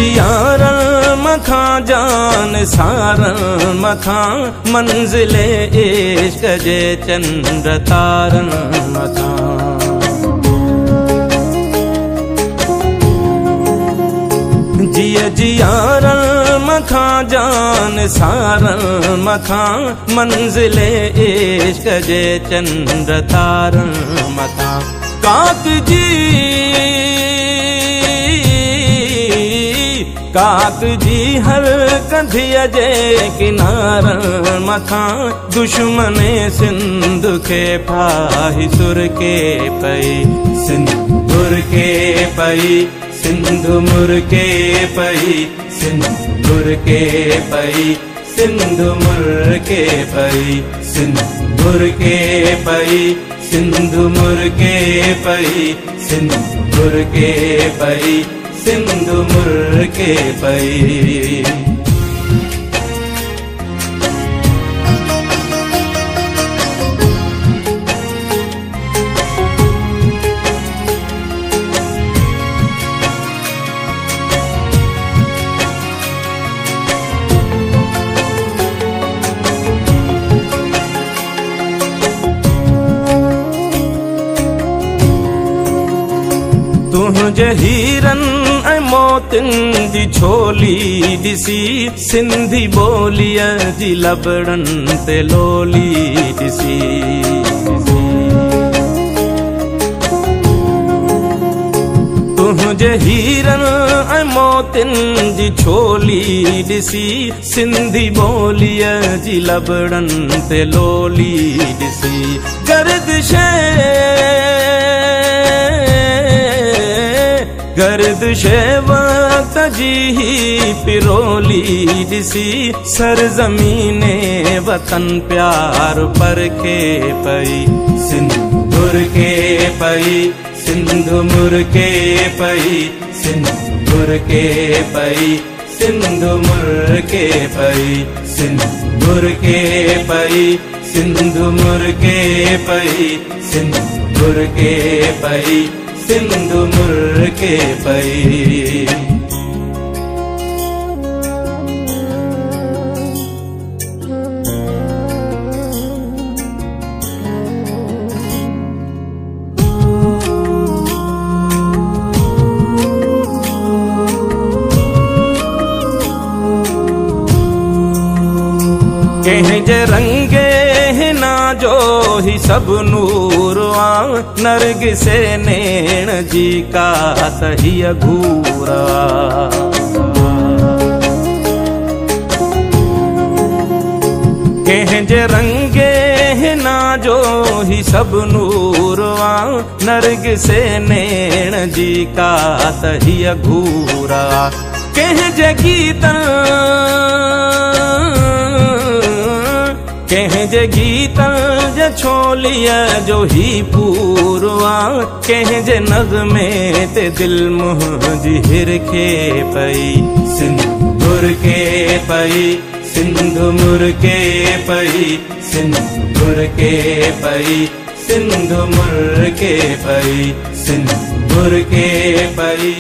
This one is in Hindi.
जियारन मखां जान सारन मखां मंजिले इश्क जे चंद्र तारन मखां। जिया जियारन मखां जान सारन मखां मंजिले इश्क जे चंद्र तारन मखां। काक जी हर कंधिया जे किनारन मखां दुश्मने सिंध के फाही सुर के पई सिंदूर के पई सिंधु मुर के पई सिंदूर के पई सिंधु मुर के पई सिंदूर के पई सिंधु मुर के पई सिंदूर के पई सिंधु मुर के पई। तुझे हीरन ऐं मोतिन जी छोली दिसी सिंधी बोलिया जी लबड़न ते लोली दिसी। तुझे हीरन ऐं मोतिन जी छोली दिसी सिंधी बोलिया जी लबड़न ते लोली दिसी। गर्दिशे वक्त जी पिरोली दिसी सरजमीने वतन प्यार पर के पई सिंदूर के पई सिंधु मुर के पई सिंदूर के पई सिंधु मुर के पई सिंदूर के पई सिंधु मुर के पई सिंदूर के पई सिंधु मुर के पई। कहीं जे रंगे हिना जो ही सब नूर नरग से नैण जी का तही घूरा। कहीं जे रंगे हिना जो ही सब नूर नरग से नैण जी का तही घूरा। कहीं जे गीतन कहीं जे गीतन जे छोलिया जो ही पूरवा। कहीं जे नज़्मे ते दिल मुझी हिरखे पई सिंदूर के पई सिंधु मुर के पई सिंदूर के पई सिंधु मुर के पई सिंदूर के पई।